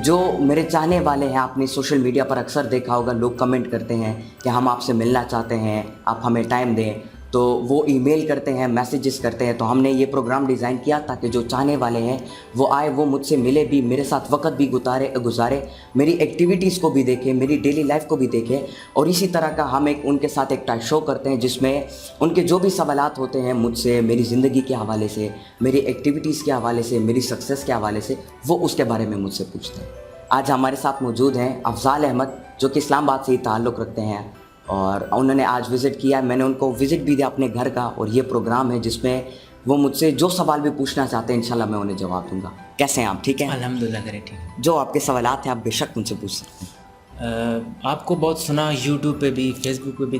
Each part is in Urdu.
جو میرے چاہنے والے ہیں، آپ نے سوشل میڈیا پر اکثر دیکھا ہوگا، لوگ کمنٹ کرتے ہیں کہ ہم آپ سے ملنا چاہتے ہیں، آپ ہمیں ٹائم دیں، تو وہ ای میل کرتے ہیں، میسیجز کرتے ہیں. تو ہم نے یہ پروگرام ڈیزائن کیا تاکہ جو چاہنے والے ہیں وہ آئے، وہ مجھ سے ملے بھی، میرے ساتھ وقت بھی گزارے، میری ایکٹیویٹیز کو بھی دیکھیں، میری ڈیلی لائف کو بھی دیکھیں. اور اسی طرح کا ہم ان کے ساتھ ایک ٹاک شو کرتے ہیں جس میں ان کے جو بھی سوالات ہوتے ہیں مجھ سے، میری زندگی کے حوالے سے، میری ایکٹیویٹیز کے حوالے سے، میری سکسیس کے حوالے سے، وہ اس کے بارے میں مجھ سے پوچھتے ہیں. آج ہمارے ساتھ موجود ہیں افضال احمد، جو کہ اسلام آباد سے ہی تعلق رکھتے ہیں، اور انہوں نے آج وزٹ کیا. میں نے ان کو وزٹ بھی دیا اپنے گھر کا، اور یہ پروگرام ہے جس میں وہ مجھ سے جو سوال بھی پوچھنا چاہتے ہیں انشاءاللہ میں انہیں جواب دوں گا. کیسے ہیں آپ؟ ٹھیک ہیں؟ الحمدللہ کرے ٹھیک. جو آپ کے سوالات ہیں آپ بے شک مجھ سے پوچھ سکتے ہیں. آپ کو بہت سنا، یوٹیوب پہ بھی، فیس بک پہ بھی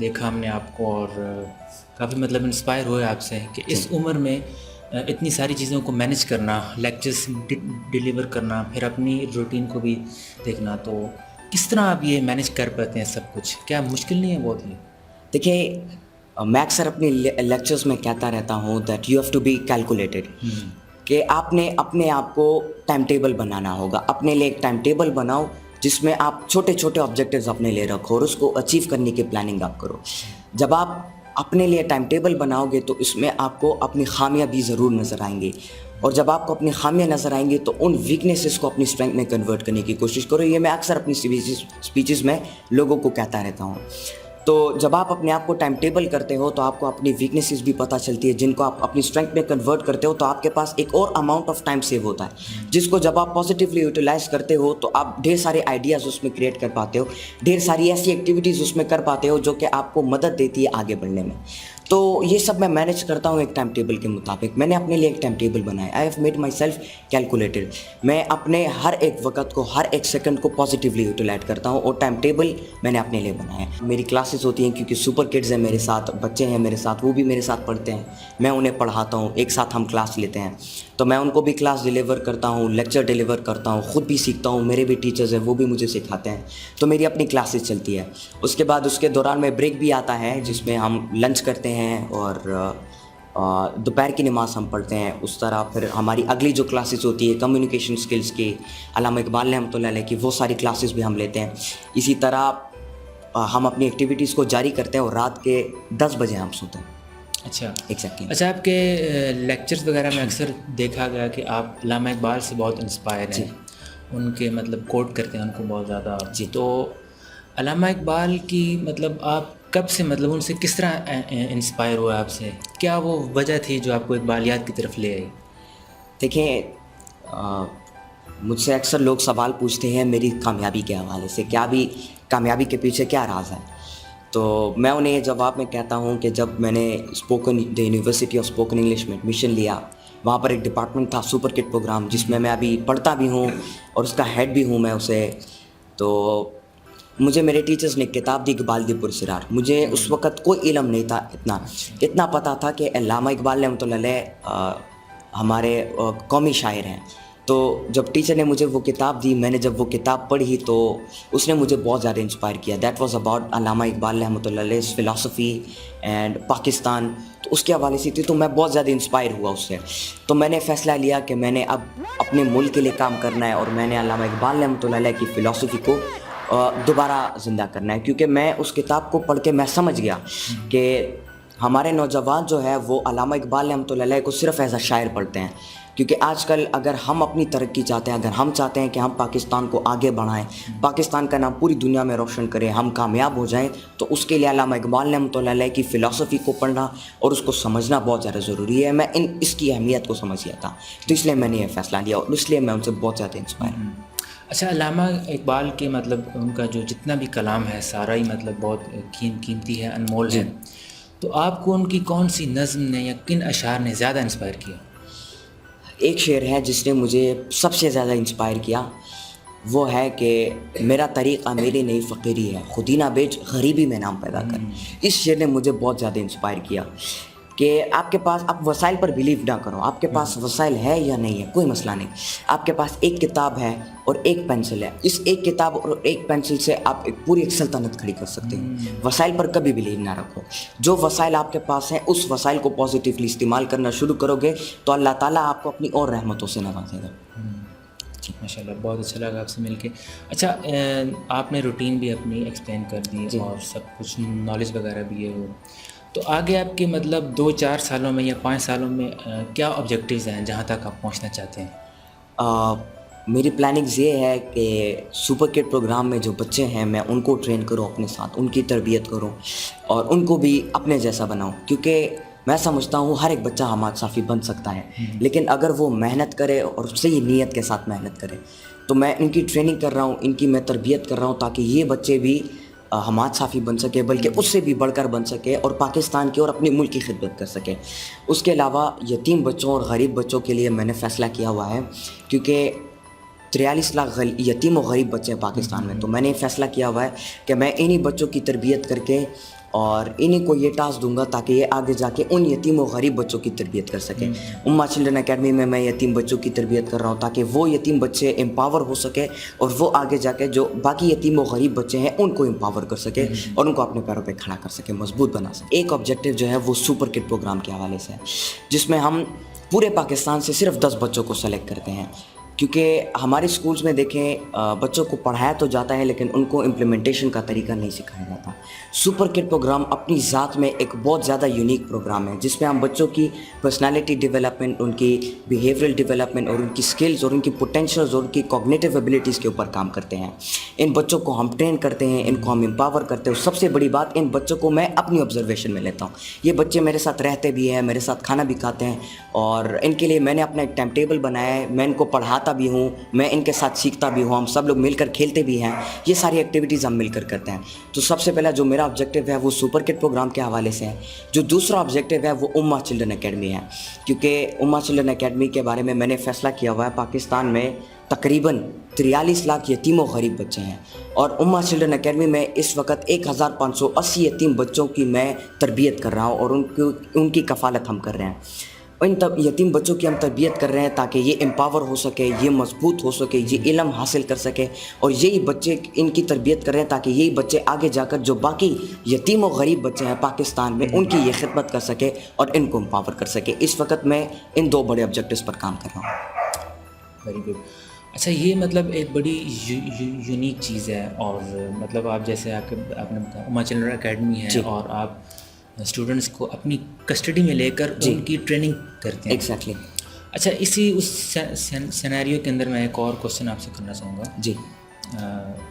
دیکھا ہم نے آپ کو، اور کافی مطلب انسپائر ہوئے آپ سے کہ اس عمر میں اتنی ساری چیزوں کو مینیج کرنا، لیکچرز ڈیلیور کرنا، پھر اپنی روٹین کو بھی دیکھنا. تو کس طرح آپ یہ مینیج کر پاتے ہیں سب کچھ؟ کیا مشکل نہیں ہے بہت ہی؟ دیکھیے، میں اکثر اپنی لیکچرز میں کہتا رہتا ہوں that you have to be calculated, کہ آپ نے اپنے آپ کو ٹائم ٹیبل بنانا ہوگا. اپنے لیے ایک ٹائم ٹیبل بناؤ جس میں آپ چھوٹے چھوٹے آبجیکٹیوز اپنے لیے رکھو اور اس کو اچیو کرنے کی پلاننگ آپ کرو. جب آپ اپنے لیے ٹائم ٹیبل بناؤ گے تو اس میں آپ کو اپنی خامیاں بھی ضرور نظر آئیں گی، اور جب آپ کو اپنی خامیاں نظر آئیں گی تو ان ویکنیسز کو اپنی اسٹرینتھ میں کنورٹ کرنے کی کوشش کرو. یہ میں اکثر اپنی اسپیچز میں لوگوں کو کہتا رہتا ہوں. تو جب آپ اپنے آپ کو ٹائم ٹیبل کرتے ہو تو آپ کو اپنی ویکنیسز بھی پتہ چلتی ہے، جن کو آپ اپنی اسٹرینتھ میں کنورٹ کرتے ہو تو آپ کے پاس ایک اور اماؤنٹ آف ٹائم سیو ہوتا ہے، جس کو جب آپ پازیٹیولی یوٹیلائز کرتے ہو تو آپ ڈھیر سارے آئیڈیاز اس میں کریٹ کر پاتے ہو، ڈھیر ساری ایسی ایکٹیویٹیز اس میں کر پاتے ہو جو کہ آپ کو مدد دیتی ہے آگے بڑھنے میں. تو یہ سب میں مینیج کرتا ہوں ایک ٹائم ٹیبل کے مطابق. میں نے اپنے لیے ایک ٹائم ٹیبل بنایا. I have made my self calculated. میں اپنے ہر ایک وقت کو، ہر ایک سیکنڈ کو پازیٹیولی یوٹیلائز کرتا ہوں، اور ٹائم ٹیبل میں نے اپنے لیے بنایا. میری کلاسز ہوتی ہیں کیونکہ سپر کڈز ہیں میرے ساتھ، بچے ہیں میرے ساتھ، وہ بھی میرے ساتھ پڑھتے ہیں، میں انہیں پڑھاتا ہوں، ایک ساتھ ہم کلاس لیتے ہیں. تو میں ان کو بھی کلاس ڈیلیور کرتا ہوں، لیکچر ڈیلیور کرتا ہوں، خود بھی سیکھتا ہوں. میرے بھی ٹیچرز ہیں وہ بھی مجھے سکھاتے ہیں. تو میری اپنی کلاسز چلتی ہے. اس کے بعد اس کے دوران میں بریک بھی آتا ہے جس میں ہم لنچ کرتے ہیں اور دوپہر کی نماز ہم پڑھتے ہیں. اس طرح پھر ہماری اگلی جو کلاسز ہوتی ہے کمیونیکیشن سکلز کی، علامہ اقبال رحمۃ اللہ علیہ کی، وہ ساری کلاسز بھی ہم لیتے ہیں. اسی طرح ہم اپنی ایکٹیویٹیز کو جاری کرتے ہیں اور رات کے 10 بجے ہم سوتے ہیں. اچھا ایگزیکٹلی. اچھا، آپ کے لیکچرز وغیرہ میں اکثر دیکھا گیا کہ آپ علامہ اقبال سے بہت انسپائر ہیں، ان کے مطلب کوٹ کرتے ہیں ان کو بہت زیادہ. تو علامہ اقبال کی مطلب آپ کب سے مطلب ان سے کس طرح انسپائر ہوا؟ آپ سے کیا وہ وجہ تھی جو آپ کو اقبالیات کی طرف لے آئی؟ دیکھیں، مجھ سے اکثر لوگ سوال پوچھتے ہیں میری کامیابی کے حوالے سے، کیا بھی کامیابی کے پیچھے کیا راز ہے. تو میں انہیں یہ جواب میں کہتا ہوں کہ جب میں نے دی یونیورسٹی آف اسپوکن انگلش میں ایڈمیشن لیا، وہاں پر ایک ڈپارٹمنٹ تھا سپر کڈ پروگرام، جس میں ابھی پڑھتا بھی ہوں اور اس کا ہیڈ بھی ہوں میں اسے. تو مجھے میرے ٹیچرز نے کتاب دی اقبال دی پرسرار. مجھے اس وقت کوئی علم نہیں تھا، اتنا پتہ تھا کہ علامہ اقبال رحمۃ اللہ علیہ ہمارے قومی شاعر ہیں. تو جب ٹیچر نے مجھے وہ کتاب دی، میں نے جب وہ کتاب پڑھی تو اس نے مجھے بہت زیادہ انسپائر کیا. دیٹ واز اباؤٹ علامہ اقبال رحمۃ اللہ علیہ فلاسفی اینڈ پاکستان. تو اس کے حوالے سے تھی، تو میں بہت زیادہ انسپائر ہوا اس سے. تو میں نے فیصلہ لیا کہ میں نے اب اپنے ملک کے لیے کام کرنا ہے، اور میں نے علامہ اقبال رحمۃ اللہ علیہ کی فلاسفی کو دوبارہ زندہ کرنا ہے. کیونکہ میں اس کتاب کو پڑھ کے میں سمجھ گیا کہ ہمارے نوجوان جو ہے وہ علامہ اقبال رحمۃ اللہ علیہ کو صرف ایز اے شاعر پڑھتے ہیں. کیونکہ آج کل اگر ہم اپنی ترقی چاہتے ہیں، اگر ہم چاہتے ہیں کہ ہم پاکستان کو آگے بڑھائیں، پاکستان کا نام پوری دنیا میں روشن کریں، ہم کامیاب ہو جائیں، تو اس کے لیے علامہ اقبال رحمۃ اللہ علیہ کی فلاسفی کو پڑھنا اور اس کو سمجھنا بہت زیادہ ضروری ہے. میں اس کی اہمیت کو سمجھ گیا تھا، تو اس لیے میں نے یہ فیصلہ لیا، اور اس لیے میں ان سے بہت زیادہ انسپائر ہوں. اچھا، علامہ اقبال کے مطلب ان کا جو جتنا بھی کلام ہے سارا ہی مطلب بہت قیمتی ہے، انمول ہے. تو آپ کو ان کی کون سی نظم نے یا کن اشعار نے زیادہ انسپائر کیا؟ ایک شعر ہے جس نے مجھے سب سے زیادہ انسپائر کیا، وہ ہے کہ میرا طریقہ میری نئی فقیری ہے، خودی نہ بیچ غریبی میں نام پیدا کر. اس شعر نے مجھے بہت زیادہ انسپائر کیا کہ آپ کے پاس، آپ وسائل پر بلیو نہ کرو، آپ کے پاس وسائل ہے یا نہیں ہے کوئی مسئلہ نہیں. آپ کے پاس ایک کتاب ہے اور ایک پینسل ہے، اس ایک کتاب اور ایک پینسل سے آپ ایک پوری ایک سلطنت کھڑی کر سکتے ہیں. وسائل پر کبھی بلیو نہ رکھو. جو وسائل آپ کے پاس ہیں اس وسائل کو پازیٹیولی استعمال کرنا شروع کرو گے تو اللہ تعالیٰ آپ کو اپنی اور رحمتوں سے نوازے گا. ماشاء اللہ بہت اچھا لگا آپ سے مل کے. اچھا آپ نے روٹین بھی اپنی ایکسپلین کر دی اور سب کچھ نالج وغیرہ بھی ہے وہ. تو آگے آپ کے مطلب 2-4 سالوں میں یا 5 سالوں میں کیا آبجیکٹیوز ہیں جہاں تک آپ پہنچنا چاہتے ہیں؟ میری پلاننگز یہ ہے کہ سپر کڈ پروگرام میں جو بچے ہیں میں ان کو ٹرین کروں اپنے ساتھ, ان کی تربیت کروں اور ان کو بھی اپنے جیسا بناؤں, کیونکہ میں سمجھتا ہوں ہر ایک بچہ حماد صافی بن سکتا ہے, لیکن اگر وہ محنت کرے اور صحیح نیت کے ساتھ محنت کرے. تو میں ان کی ٹریننگ کر رہا ہوں, ان کی میں تربیت کر رہا ہوں تاکہ یہ بچے بھی حماد صافی بن سکے, بلکہ اس سے بھی بڑھ کر بن سکے اور پاکستان کی اور اپنے ملک کی خدمت کر سکے. اس کے علاوہ یتیم بچوں اور غریب بچوں کے لیے میں نے فیصلہ کیا ہوا ہے, کیونکہ 43 لاکھ یتیم و غریب بچے ہیں پاکستان میں. تو میں نے یہ فیصلہ کیا ہوا ہے کہ میں انہی بچوں کی تربیت کر کے اور انہی کو یہ ٹاسک دوں گا تاکہ یہ آگے جا کے ان یتیم و غریب بچوں کی تربیت کر سکیں. امہ چلڈرن اکیڈمی میں میں یتیم بچوں کی تربیت کر رہا ہوں تاکہ وہ یتیم بچے امپاور ہو سکے اور وہ آگے جا کے جو باقی یتیم و غریب بچے ہیں ان کو امپاور کر سکے اور ان کو اپنے پیروں پہ کھڑا کر سکے, مضبوط بنا سکے. ایک آبجیکٹیو جو ہے وہ سپر کڈ پروگرام کے حوالے سے ہے, جس میں ہم پورے پاکستان سے صرف 10 بچوں کو سلیکٹ کرتے ہیں, کیونکہ ہمارے اسکولز میں دیکھیں بچوں کو پڑھایا تو جاتا ہے لیکن ان کو امپلیمنٹیشن کا طریقہ نہیں سکھایا جاتا. سپر کڈ پروگرام اپنی ذات میں ایک بہت زیادہ یونیک پروگرام ہے, جس میں ہم بچوں کی پرسنالٹی ڈیولپمنٹ, ان کی بیہیورل ڈیولپمنٹ اور ان کی سکلز اور ان کی پوٹینشیلز اور ان کی کوگنیٹیو ایبلٹیز کے اوپر کام کرتے ہیں. ان بچوں کو ہم ٹرین کرتے ہیں, ان کو ہم امپاور کرتے ہیں. سب سے بڑی بات, ان بچوں کو میں اپنی آبزرویشن میں لیتا ہوں. یہ بچے میرے ساتھ رہتے بھی ہیں, میرے ساتھ کھانا بھی کھاتے ہیں اور ان کے لیے میں نے اپنا ایک ٹائم ٹیبل بنایا ہے. میں ان کو پڑھاتا بھی ہوں, میں ان کے ساتھ سیکھتا بھی ہوں, ہم سب لوگ مل کر کھیلتے بھی ہیں. یہ ساری ایکٹیویٹیز ہم مل کر کرتے ہیں. تو سب سے پہلا جو میرا آبجیکٹیو ہے وہ سپر کڈ پروگرام کے حوالے سے ہے. جو دوسرا آبجیکٹیو ہے وہ امہ چلڈرن اکیڈمی ہے, کیونکہ امہ چلڈرن اکیڈمی کے بارے میں نے فیصلہ کیا ہوا ہے. پاکستان میں تقریباً 43 لاکھ یتیم و غریب بچے ہیں اور امہ چلڈرن اکیڈمی میں اس وقت 1580 یتیم بچوں کی میں تربیت کر رہا ہوں اور ان کی کفالت ہم کر رہے ہیں. ان یتیم بچوں کی ہم تربیت کر رہے ہیں تاکہ یہ امپاور ہو سکے, یہ مضبوط ہو سکے, یہ علم حاصل کر سکے, اور یہی بچے ان کی تربیت کر رہے ہیں تاکہ یہی بچے آگے جا کر جو باقی یتیم و غریب بچے ہیں پاکستان میں ان کی یہ خدمت کر سکے اور ان کو امپاور کر سکے. اس وقت میں ان 2 بڑے آبجیکٹیوز پر کام کر رہا ہوں. Very good. اچھا یہ مطلب ایک بڑی یونیک چیز ہے, اور مطلب آپ جیسے آپ نے بتایا امہ چلڈرن اکیڈمی ہے اور آپ اسٹوڈنٹس کو اپنی کسٹڈی میں لے کر ان کی ٹریننگ کرتے ہیں. ایگزیکٹلی. اچھا اسی اس سینیریو کے اندر میں ایک اور کوشچن آپ سے کرنا چاہوں گا. جی.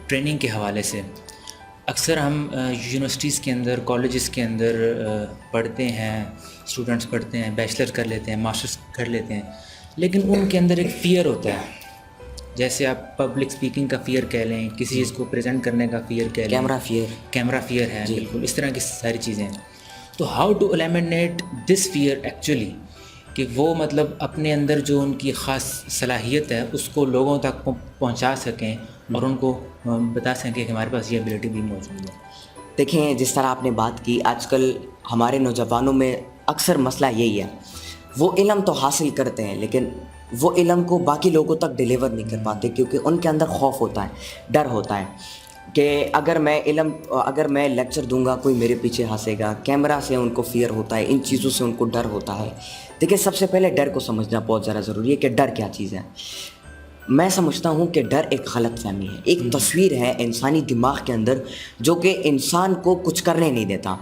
ٹریننگ کے حوالے سے اکثر ہم یونیورسٹیز کے اندر, کالجز کے اندر پڑھتے ہیں, اسٹوڈنٹس پڑھتے ہیں, بیچلر کر لیتے ہیں, ماسٹرز کر لیتے ہیں, لیکن ان کے اندر ایک فیئر ہوتا ہے. جیسے آپ پبلک اسپیکنگ کا فیئر کہہ لیں, کسی چیز کو پریزنٹ کرنے کا فیئر کہہ لیں, کیمرہ فیئر ہے, بالکل اس طرح کی ساری چیزیں ہیں. تو how to eliminate this fear actually, کہ وہ مطلب اپنے اندر جو ان کی خاص صلاحیت ہے اس کو لوگوں تک پہنچا سکیں اور ان کو بتا سکیں کہ ہمارے پاس یہ ایبلٹی بھی موجود ہے. دیکھیں جس طرح آپ نے بات کی, آج کل ہمارے نوجوانوں میں اکثر مسئلہ یہی ہے, وہ علم تو حاصل کرتے ہیں لیکن وہ علم کو باقی لوگوں تک ڈیلیور نہیں کر پاتے, کیونکہ ان کے اندر خوف ہوتا ہے, ڈر ہوتا ہے کہ اگر میں لیکچر دوں گا کوئی میرے پیچھے ہنسے گا. کیمرہ سے ان کو فیئر ہوتا ہے, ان چیزوں سے ان کو ڈر ہوتا ہے. دیکھیں سب سے پہلے ڈر کو سمجھنا بہت زیادہ ضروری ہے کہ ڈر کیا چیز ہے. میں سمجھتا ہوں کہ ڈر ایک غلط فہمی ہے, ایک تصویر ہے انسانی دماغ کے اندر جو کہ انسان کو کچھ کرنے نہیں دیتا.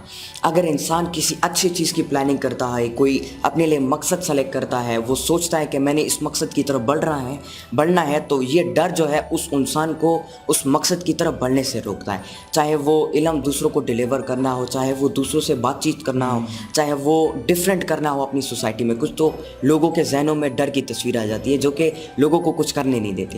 اگر انسان کسی اچھی چیز کی پلاننگ کرتا ہے, کوئی اپنے لیے مقصد سلیکٹ کرتا ہے, وہ سوچتا ہے کہ میں نے اس مقصد کی طرف بڑھنا ہے, تو یہ ڈر جو ہے اس انسان کو اس مقصد کی طرف بڑھنے سے روکتا ہے. چاہے وہ علم دوسروں کو ڈیلیور کرنا ہو, چاہے وہ دوسروں سے بات چیت کرنا ہو, چاہے وہ ڈفرینٹ کرنا ہو اپنی سوسائٹی میں. کچھ تو لوگوں کے ذہنوں میں ڈر کی تصویر آ جاتی ہے جو کہ لوگوں کو کچھ کرنے نہیں دیتے.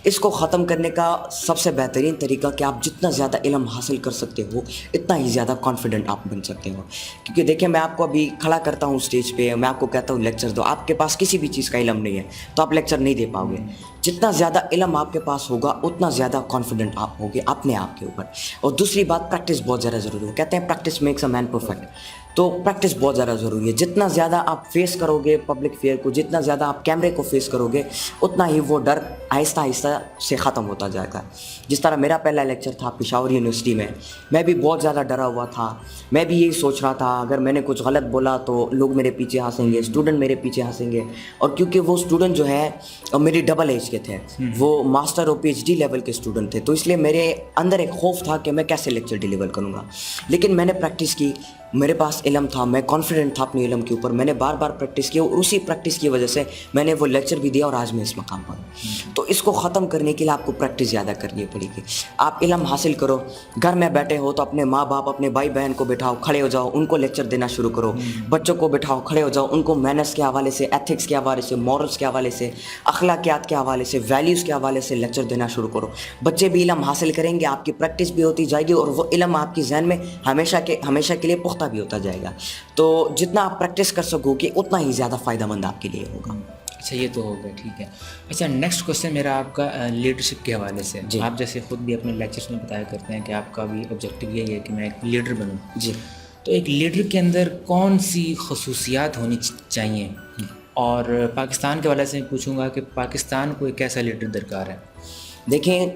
اس کو ختم کرنے کا سب سے بہترین طریقہ کہ آپ جتنا زیادہ علم حاصل کر سکتے ہو اتنا ہی زیادہ کانفیڈنٹ آپ بن سکتے ہو. کیونکہ دیکھیں میں آپ کو ابھی کھڑا کرتا ہوں اسٹیج پہ, میں آپ کو کہتا ہوں لیکچر دو, آپ کے پاس کسی بھی چیز کا علم نہیں ہے تو آپ لیکچر نہیں دے پاؤ گے. جتنا زیادہ علم آپ کے پاس ہوگا اتنا زیادہ کانفیڈنٹ آپ ہوگے اپنے آپ کے اوپر. اور دوسری بات, پریکٹس بہت زیادہ ضروری ہے. کہتے ہیں practice makes a man perfect, تو پریکٹس بہت زیادہ ضروری ہے. جتنا زیادہ آپ فیس کرو گے پبلک فیئر کو, جتنا زیادہ آپ کیمرے کو فیس کرو گے, اتنا ہی وہ ڈر آہستہ آہستہ سے ختم ہوتا جائے گا. جس طرح میرا پہلا لیکچر تھا پشاور یونیورسٹی میں بھی بہت زیادہ ڈرا ہوا تھا. میں بھی یہی سوچ رہا تھا اگر میں نے کچھ غلط بولا تو لوگ میرے پیچھے ہنسیں گے, اسٹوڈنٹ میرے پیچھے ہنسیں گے. اور کیونکہ وہ اسٹوڈنٹ جو ہے میری ڈبل ایج کے تھے, وہ ماسٹر اور پی ایچ ڈی لیول کے اسٹوڈنٹ تھے, تو اس لیے میرے اندر ایک خوف تھا کہ میں کیسے لیکچر ڈیلیور کروں گا. لیکن میں نے پریکٹس کی, میرے پاس علم تھا, میں کانفیڈنٹ تھا اپنے علم کے اوپر, میں نے بار بار پریکٹس کی, اور اسی پریکٹس کی وجہ سے میں نے وہ لیکچر بھی دیا اور آج میں اس مقام پر ہوں. تو اس کو ختم کرنے کے لیے آپ کو پریکٹس زیادہ کرنی پڑے گی. آپ علم حاصل کرو, گھر میں بیٹھے ہو تو اپنے ماں باپ, اپنے بھائی بہن کو بٹھاؤ, کھڑے ہو جاؤ, ان کو لیکچر دینا شروع کرو. بچوں کو بٹھاؤ, کھڑے ہو جاؤ, ان کو مینرس کے حوالے سے, ایتھکس کے حوالے سے, مورلس کے حوالے سے, اخلاقیات کے حوالے سے, ویلیوز کے حوالے سے لیکچر دینا شروع کرو. بچے بھی علم حاصل کریں گے, آپ کی پریکٹس بھی ہوتی جائے گی, اور وہ علم آپ کی ذہن میں ہمیشہ کے لیے پختہ بھی ہوتا جائے گا. تو جتنا آپ پریکٹس کر سکو گے اتنا ہی زیادہ فائدہ مند آپ کے لیے ہوگا. اچھا, یہ تو ہو گیا, ٹھیک ہے. اچھا, نیکسٹ کوشچن میرا آپ کا لیڈرشپ کے حوالے سے. آپ جیسے خود بھی اپنے لیکچرس میں بتایا کرتے ہیں کہ آپ کا بھی آبجیکٹیو یہی ہے کہ میں ایک لیڈر بنوں. جی. تو ایک لیڈر کے اندر کون سی خصوصیات ہونی چاہیے, اور پاکستان کے حوالے سے میں پوچھوں گا کہ پاکستان کو ایک ایسا لیڈر درکار ہے؟ دیکھیں,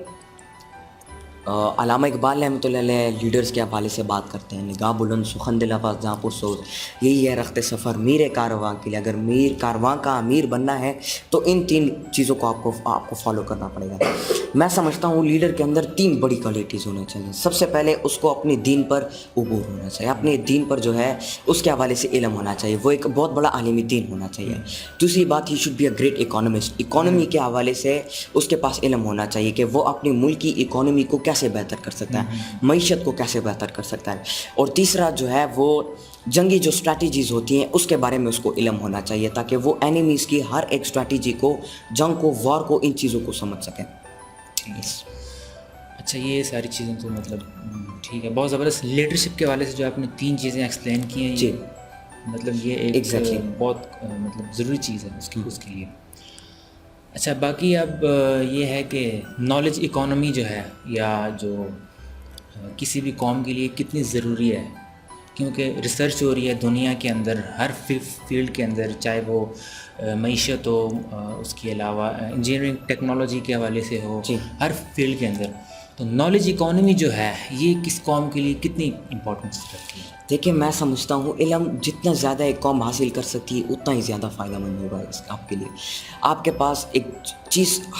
علامہ اقبال رحمۃ اللہ علیہ لیڈرز کے حوالے سے بات کرتے ہیں, نگاہ بلند سخن دل آواز جہاں پر سوز, یہی ہے رخت سفر میر کارواں کے لیے. اگر میر کارواں کا امیر بننا ہے تو ان 3 چیزوں کو آپ کو فالو کرنا پڑے گا. میں سمجھتا ہوں لیڈر کے اندر 3 بڑی کوالٹیز ہونے چاہیے. سب سے پہلے اس کو اپنے دین پر عبور ہونا چاہیے, اپنے دین پر جو ہے اس کے حوالے سے علم ہونا چاہیے, وہ ایک بہت بڑا عالم دین ہونا چاہیے. دوسری بات, he should be a great economist, economy کے حوالے سے اس کے پاس علم ہونا چاہیے کہ وہ اپنی ملک کی اکانومی کو کیسے بہتر کر سکتا ہے, معیشت کو کیسے بہتر کر سکتا ہے. اور تیسرا جو ہے وہ جنگی جو اسٹریٹجیز ہوتی ہیں اس کے بارے میں اس کو علم ہونا چاہیے, تاکہ وہ اینیمیز کی ہر ایک اسٹریٹجی کو, جنگ کو, وار کو, ان چیزوں کو سمجھ سکیں. اچھا, یہ ساری چیزیں تو مطلب ٹھیک ہے, بہت زبردست. لیڈرشپ کے حوالے سے جو آپ نے 3 چیزیں ایکسپلین کی ہیں, جی, مطلب یہ ایک بہت مطلب ضروری چیز ہے اس کے لیے. اچھا, باقی اب یہ ہے کہ نالج اکانومی جو ہے, یا جو کسی بھی قوم کے لیے کتنی ضروری ہے, کیونکہ ریسرچ ہو رہی ہے دنیا کے اندر ہر فیلڈ کے اندر, چاہے وہ معیشت ہو, اس کے علاوہ انجینئرنگ ٹیکنالوجی کے حوالے سے ہو, ہر فیلڈ کے اندر. تو نالج اکانومی جو ہے یہ کس قوم کے لیے کتنی امپورٹنس رکھتی ہے؟ دیکھیں, میں سمجھتا ہوں علم جتنا زیادہ ایک قوم حاصل کر سکتی ہے اتنا ہی زیادہ فائدہ مند ہوگا آپ کے لیے. آپ کے پاس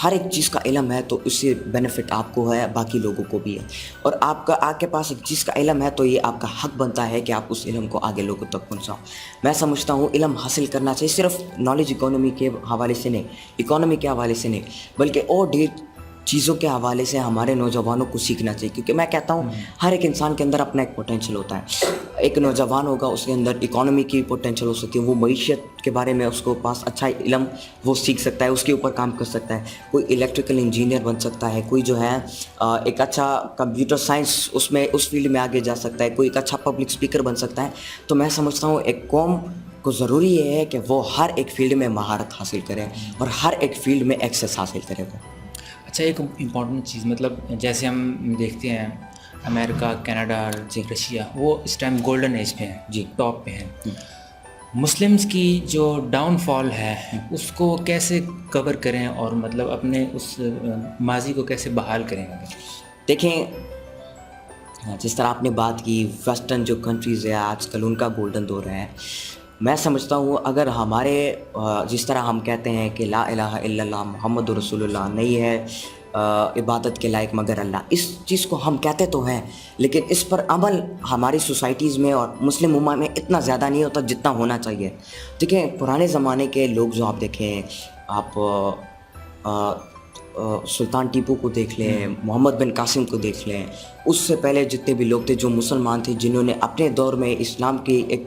ہر ایک چیز کا علم ہے تو اس سے بینیفٹ آپ کو ہے, باقی لوگوں کو بھی ہے. اور آپ کے پاس ایک چیز کا علم ہے تو یہ آپ کا حق بنتا ہے کہ آپ اس علم کو آگے لوگوں تک پہنچاؤ. میں سمجھتا ہوں علم حاصل کرنا چاہیے, صرف نالج اکانومی کے حوالے سے نہیں, اکانومی کے حوالے سے نہیں, بلکہ اور ڈھیر چیزوں کے حوالے سے ہمارے نوجوانوں کو سیکھنا چاہیے. کیونکہ میں کہتا ہوں ہر ایک انسان کے اندر اپنا ایک پوٹینشیل ہوتا ہے. ایک نوجوان ہوگا, اس کے اندر اکانومی کی پوٹینشیل ہو سکتی ہے, وہ معیشت کے بارے میں اس کو پاس اچھا علم وہ سیکھ سکتا ہے, اس کے اوپر کام کر سکتا ہے. کوئی الیکٹریکل انجینئر بن سکتا ہے, کوئی جو ہے ایک اچھا کمپیوٹر سائنس اس فیلڈ میں آگے جا سکتا ہے, کوئی ایک اچھا پبلک اسپیکر بن سکتا ہے. تو میں سمجھتا ہوں ایک قوم کو ضروری یہ ہے کہ وہ ہر ایک فیلڈ میں مہارت حاصل کرے اور ہر ایک فیلڈ میں ایکسیس حاصل کرے. اچھا, ایک امپورٹنٹ چیز, مطلب جیسے ہم دیکھتے ہیں امریکہ, کینیڈا, رشیا, وہ اس ٹائم گولڈن ایج پہ ہیں, ٹاپ پہ ہیں. مسلمز کی جو ڈاؤن فال ہے اس کو کیسے کور کریں, اور مطلب اپنے اس ماضی کو کیسے بحال کریں گے؟ دیکھیں, جس طرح آپ نے بات کی ویسٹرن جو کنٹریز ہے آج کل ان کا گولڈن دور ہے. میں سمجھتا ہوں اگر ہمارے جس طرح ہم کہتے ہیں کہ لا الہ الا اللہ محمد رسول اللہ, نہیں ہے عبادت کے لائق مگر اللہ, اس چیز کو ہم کہتے تو ہیں, لیکن اس پر عمل ہماری سوسائٹیز میں اور مسلم امہ میں اتنا زیادہ نہیں ہوتا جتنا ہونا چاہیے. دیکھیں, پرانے زمانے کے لوگ جو آپ دیکھیں, آپ سلطان ٹیپو کو دیکھ لیں, محمد بن قاسم کو دیکھ لیں, اس سے پہلے جتنے بھی لوگ تھے جو مسلمان تھے, جنہوں نے اپنے دور میں اسلام کی ایک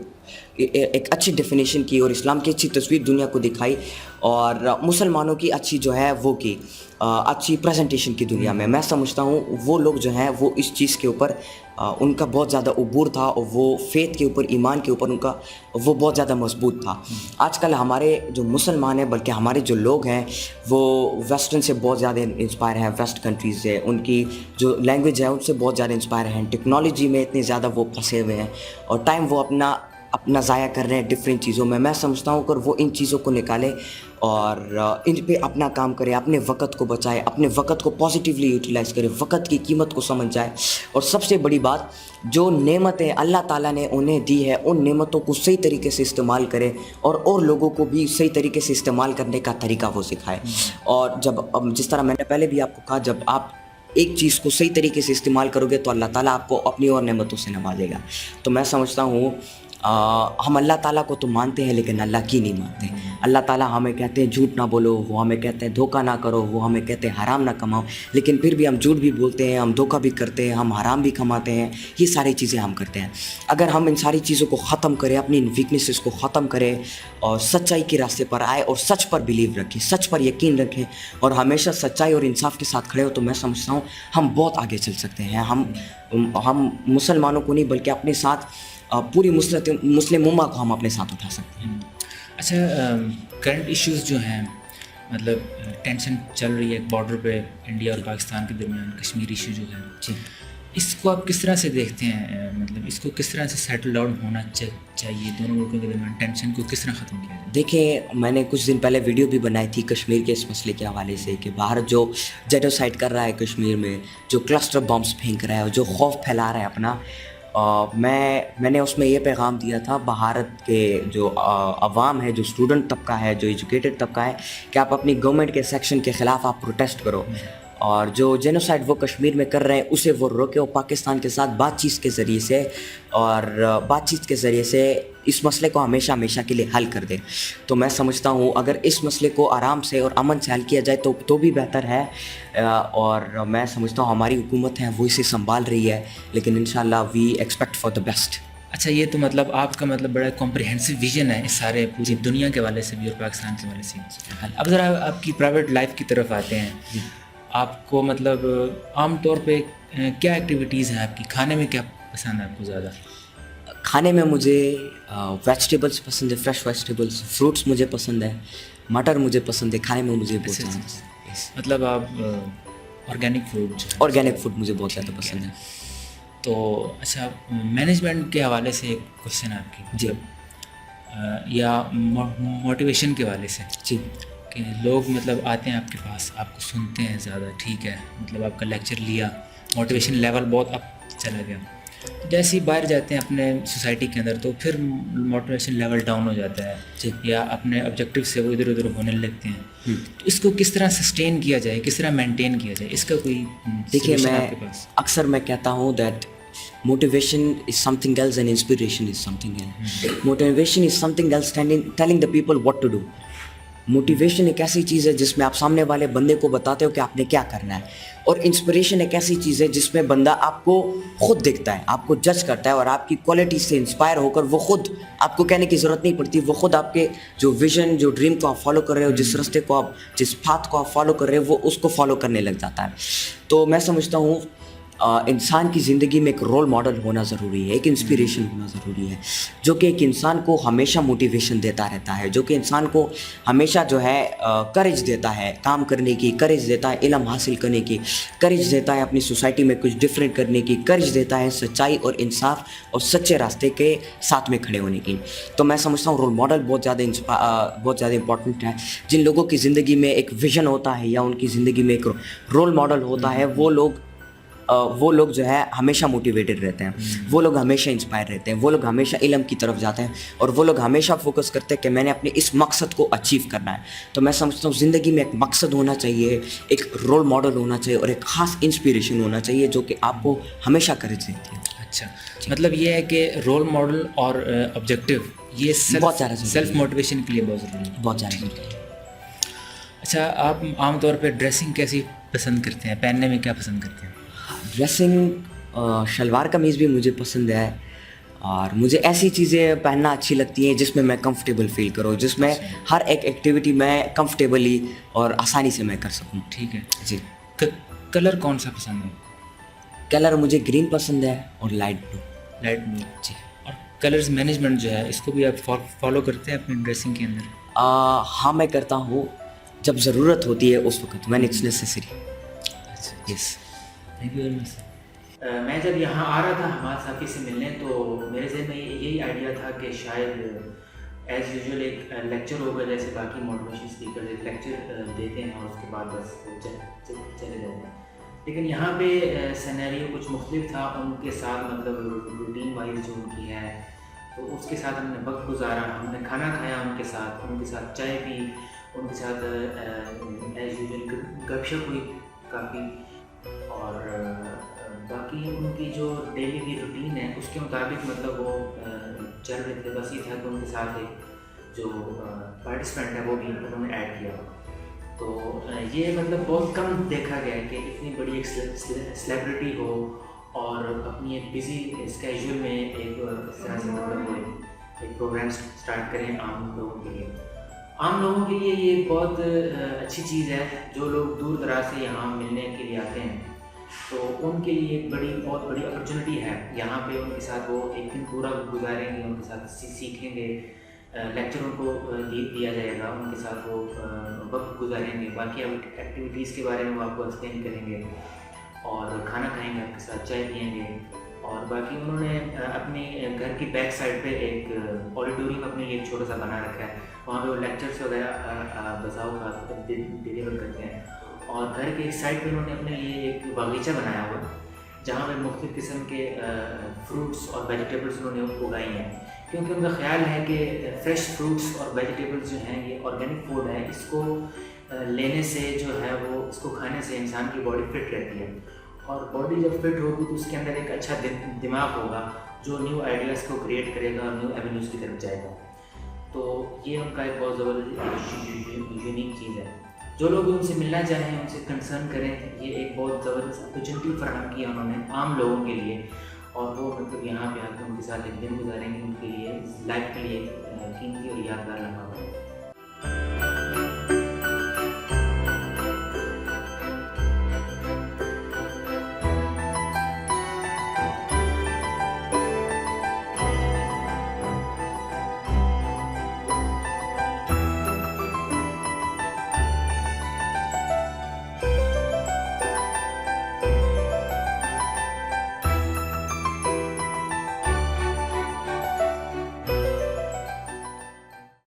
اچھی ڈیفینیشن کی اور اسلام کی اچھی تصویر دنیا کو دکھائی, اور مسلمانوں کی اچھی جو ہے وہ کی اچھی پریزنٹیشن کی دنیا میں. میں سمجھتا ہوں وہ لوگ جو ہیں وہ اس چیز کے اوپر ان کا بہت زیادہ عبور تھا, اور وہ فیتھ کے اوپر, ایمان کے اوپر ان کا وہ بہت زیادہ مضبوط تھا. آج کل ہمارے جو مسلمان ہیں, بلکہ ہمارے جو لوگ ہیں وہ ویسٹرن سے بہت زیادہ انسپائر ہیں, ویسٹ کنٹریز سے, ان کی جو لینگویج ہے ان سے بہت زیادہ انسپائر ہیں, ٹیکنالوجی میں اتنے زیادہ وہ پھنسے ہوئے ہیں, اور ٹائم وہ اپنا ضائع کر رہے ہیں ڈفرینٹ چیزوں میں. میں سمجھتا ہوں کہ وہ ان چیزوں کو نکالے اور ان پہ اپنا کام کرے, اپنے وقت کو بچائے, اپنے وقت کو پازیٹیولی یوٹیلائز کرے, وقت کی قیمت کو سمجھ جائے. اور سب سے بڑی بات, جو نعمتیں اللہ تعالیٰ نے انہیں دی ہے ان نعمتوں کو صحیح طریقے سے استعمال کرے, اور لوگوں کو بھی صحیح طریقے سے استعمال کرنے کا طریقہ وہ سکھائے. اور جس طرح میں نے پہلے بھی آپ کو کہا, جب آپ ایک چیز کو صحیح طریقے سے استعمال کرو گے تو اللہ تعالیٰ آپ کو اپنی اور نعمتوں سے نوازے گا. تو میں سمجھتا ہوں ہم اللہ تعالیٰ کو تو مانتے ہیں لیکن اللہ کی نہیں مانتے. اللہ تعالیٰ ہمیں کہتے ہیں جھوٹ نہ بولو, وہ ہمیں کہتے ہیں دھوکہ نہ کرو, وہ ہمیں کہتے ہیں حرام نہ کماؤ, لیکن پھر بھی ہم جھوٹ بھی بولتے ہیں, ہم دھوکہ بھی کرتے ہیں, ہم حرام بھی کماتے ہیں. یہ ساری چیزیں ہم کرتے ہیں. اگر ہم ان ساری چیزوں کو ختم کریں, اپنی ان ویکنیسز کو ختم کریں اور سچائی کے راستے پر آئے اور سچ پر بلیو رکھیں, سچ پر یقین رکھیں اور ہمیشہ سچائی اور انصاف کے ساتھ کھڑے ہو, تو میں سمجھتا ہوں ہم بہت آگے چل سکتے ہیں. ہم مسلمانوں کو نہیں بلکہ اپنے ساتھ پوری مسلم امہ کو ہم اپنے ساتھ اٹھا سکتے ہیں. اچھا, کرنٹ ایشوز جو ہیں, مطلب ٹینشن چل رہی ہے بارڈر پہ انڈیا اور پاکستان کے درمیان, کشمیر ایشو جو ہے, جی, اس کو آپ کس طرح سے دیکھتے ہیں؟ مطلب اس کو کس طرح سے سیٹل ڈاؤن ہونا چاہیے دونوں ملکوں کے درمیان, ٹینشن کو کس طرح ختم کیا جائے؟ دیکھیں, میں نے کچھ دن پہلے ویڈیو بھی بنائی تھی کشمیر کے اس مسئلے کے حوالے سے کہ بھارت جو جینوسائیڈ کر رہا ہے کشمیر میں, جو کلسٹر بمبس پھینک رہا ہے اور جو خوف پھیلا رہا ہے اپنا, میں نے اس میں یہ پیغام دیا تھا بھارت کے جو عوام ہے, جو اسٹوڈنٹ طبقہ ہے, جو ایجوکیٹڈ طبقہ ہے, کہ آپ اپنی گورنمنٹ کے سیکشن کے خلاف آپ پروٹیسٹ کرو, اور جو جینوسائیڈ وہ کشمیر میں کر رہے ہیں اسے وہ روکے, اور پاکستان کے ساتھ بات چیت کے ذریعے سے اس مسئلے کو ہمیشہ کے لیے حل کر دے. تو میں سمجھتا ہوں اگر اس مسئلے کو آرام سے اور امن سے حل کیا جائے تو بھی بہتر ہے, اور میں سمجھتا ہوں ہماری حکومت ہے وہ اسے سنبھال رہی ہے, لیکن انشاءاللہ we expect for the best. اچھا, یہ تو مطلب آپ کا مطلب بڑا کمپریہنسو ویژن ہے اس سارے پوری دنیا کے حوالے سے بھی اور پاکستان کے حوالے سے. اب ذرا آپ کی پرائیویٹ لائف کی طرف آتے ہیں. آپ کو مطلب عام طور پہ کیا ایکٹیویٹیز ہیں آپ کی؟ کھانے میں کیا پسند ہے آپ کو زیادہ؟ کھانے میں مجھے ویجیٹیبلس پسند ہے, فریش ویجیٹیبلس, فروٹس مجھے پسند ہے, مٹر مجھے پسند ہے, کھانے میں مجھے بہت پسند ہے. مطلب آپ آرگینک فوڈ مجھے بہت زیادہ پسند ہے. تو اچھا, مینجمنٹ کے حوالے سے ایک کوشچن ہے آپ کی, جی, یا موٹیویشن کے حوالے سے. جی, کہ لوگ مطلب آتے ہیں آپ کے پاس, آپ کو سنتے ہیں زیادہ, ٹھیک ہے, مطلب آپ کا لیکچر لیا, موٹیویشن لیول بہت اپ چلا گیا, جیسے ہی باہر جاتے ہیں اپنے سوسائٹی کے اندر تو پھر موٹیویشن لیول ڈاؤن ہو جاتا ہے, جی, یا اپنے آبجیکٹیو سے وہ ادھر ادھر ہونے لگتے ہیں. تو اس کو کس طرح سسٹین کیا جائے, کس طرح مینٹین کیا جائے, اس کا کوئی دیکھیے, solution میں آپ کے پاس؟ اکثر میں کہتا ہوں that motivation is something else and inspiration is something else. Motivation is something else, telling the people what to do. Motivation ایک ایسی چیز ہے جس میں آپ سامنے والے بندے کو بتاتے ہو کہ آپ نے کیا کرنا ہے, اور انسپریشن ایک ایسی چیز ہے جس میں بندہ آپ کو خود دیکھتا ہے, آپ کو جج کرتا ہے, اور آپ کی کوالٹی سے انسپائر ہو کر وہ خود, آپ کو کہنے کی ضرورت نہیں پڑتی, وہ خود آپ کے جو ویژن, جو ڈریم کو آپ فالو کر رہے ہو, جس راستے کو آپ, جس پاتھ کو آپ فالو کر رہے ہو, وہ اس کو فالو کرنے لگ جاتا ہے. تو میں سمجھتا ہوں انسان کی زندگی میں ایک رول ماڈل ہونا ضروری ہے, ایک انسپریشن ہونا ضروری ہے, جو کہ ایک انسان کو ہمیشہ موٹیویشن دیتا رہتا ہے, جو کہ انسان کو ہمیشہ جو ہے کریج دیتا ہے کام کرنے کی, کریج دیتا ہے علم حاصل کرنے کی, کریج دیتا ہے اپنی سوسائٹی میں کچھ ڈفرینٹ کرنے کی, کریج دیتا ہے سچائی اور انصاف اور سچے راستے کے ساتھ میں کھڑے ہونے کی. تو میں سمجھتا ہوں رول ماڈل بہت زیادہ امپورٹنٹ ہے. جن لوگوں کی زندگی میں ایک ویژن ہوتا ہے یا ان کی زندگی میں ایک رول ماڈل ہوتا ہے, وہ لوگ جو ہے ہمیشہ موٹیویٹڈ رہتے ہیں, وہ لوگ ہمیشہ انسپائر رہتے ہیں, وہ لوگ ہمیشہ علم کی طرف جاتے ہیں, اور وہ لوگ ہمیشہ فوکس کرتے ہیں کہ میں نے اپنے اس مقصد کو اچیو کرنا ہے. تو میں سمجھتا ہوں زندگی میں ایک مقصد ہونا چاہیے, ایک رول ماڈل ہونا چاہیے, اور ایک خاص انسپریشن ہونا چاہیے جو کہ آپ کو ہمیشہ کریج دیتی ہے. اچھا, مطلب یہ ہے کہ رول ماڈل اور آبجیکٹیو یہ بہت زیادہ سیلف موٹیویشن کے لیے بہت ضروری ہے. بہت زیادہ ضروری ہے. اچھا, آپ عام طور پہ ڈریسنگ کیسی پسند کرتے ہیں, پہننے میں کیا پسند کرتے ہیں؟ ڈریسنگ شلوار قمیض بھی مجھے پسند ہے, اور مجھے ایسی چیزیں پہننا اچھی لگتی ہیں جس میں میں کمفرٹیبل فیل کروں, جس میں ہر ایک ایکٹیویٹی میں کمفرٹیبلی اور آسانی سے میں کر سکوں. ٹھیک ہے جی. کلر کون سا پسند ہے؟ کلر مجھے گرین پسند ہے اور لائٹ بلو. جی. اور کلرز مینجمنٹ جو ہے اس کو بھی آپ فالو کرتے ہیں اپنی ڈریسنگ کے اندر؟ ہاں, میں کرتا ہوں جب ضرورت ہوتی ہے اس وقت, when it's necessary. اچھا, yes. Thank you very much. میں جب یہاں آ رہا تھا حماد صافی سے ملنے تو میرے ذہن میں یہی آئیڈیا تھا کہ شاید ایز یوزول ایک لیکچر ہوگا، جیسے باقی موٹیویشن اسپیکر ایک لیکچر دیتے ہیں اور اس کے بعد بس چلے جاتے ہیں، لیکن یہاں پہ سینیریو کچھ مختلف تھا. ان کے ساتھ مطلب روٹین وائز جو ان کی ہے تو اس کے ساتھ ہم نے وقت گزارا، ہم نے کھانا کھایا ان کے ساتھ چائے پی، ان کے ساتھ ایز یوزول گپ شپ ہوئی کافی. اور باقی ان کی جو ڈیلی کی روٹین ہے اس کے مطابق مطلب وہ چل رہے تھے. بس یہ تھا کہ ان کے ساتھ ایک جو پارٹیسپینٹ ہے وہ بھی انہوں نے ایڈ کیا. تو یہ مطلب بہت کم دیکھا گیا ہے کہ اتنی بڑی ایک سلیبریٹی ہو اور اپنی ایک بزی اسکیجول میں ایک اس طرح سے مطلب ایک پروگرام اسٹارٹ کریں عام لوگوں کے لیے. عام لوگوں کے لیے یہ بہت اچھی چیز ہے. جو لوگ دور دراز سے یہاں ملنے کے لیے آتے ہیں تو ان کے لیے ایک بہت بڑی اپرچونیٹی ہے. یہاں پہ ان کے ساتھ وہ ایک دن پورا گزاریں گے، ان کے ساتھ سیکھیں گے، لیکچر ان کو دیا جائے گا، ان کے ساتھ وہ وقت گزاریں گے، باقی ایکٹیویٹیز کے بارے میں وہ آپ کو ایکسپلین کریں گے اور کھانا کھائیں گے، آپ کے ساتھ چائے پئیں گے. اور باقی انہوں نے اپنے گھر کی بیک سائڈ پہ ایک آڈیٹوریم اپنے لیے چھوٹا سا بنا رکھا ہے. وہاں پہ وہ لیکچرس وغیرہ بساؤ کا ڈیلیور کرتے ہیں. اور گھر کے ایک سائڈ پہ انہوں نے اپنے لیے ایک باغیچہ بنایا ہوا جہاں پہ مختلف قسم کے فروٹس اور ویجیٹیبلس انہوں نے اگائی ہیں، کیونکہ ان کا خیال ہے کہ فریش فروٹس اور ویجیٹیبلس جو ہیں یہ آرگینک فوڈ ہے، اس کو لینے سے جو ہے وہ اس کو کھانے سے انسان کی باڈی فٹ رہتی ہے. اور باڈی جب فٹ ہوگی تو اس کے اندر ایک اچھا دماغ ہوگا جو نیو آئیڈیاز کو کریٹ کرے گا اور نیو ایونیوز کی طرف جائے گا. تو یہ ان کا ایک بہت زبردست یونیک چیز ہے. جو لوگ ان سے ملنا چاہیں ان سے کنسرن کریں. یہ ایک بہت زبردست اپرچونیٹی فراہم کیا انہوں نے عام لوگوں کے لیے، اور وہ مطلب یہاں پہ آ کے ان کے ساتھ ایک دن گزاریں گے، ان کے لیے لائف کے لیے قیمتی اور یادگار لمحہ ہوگا.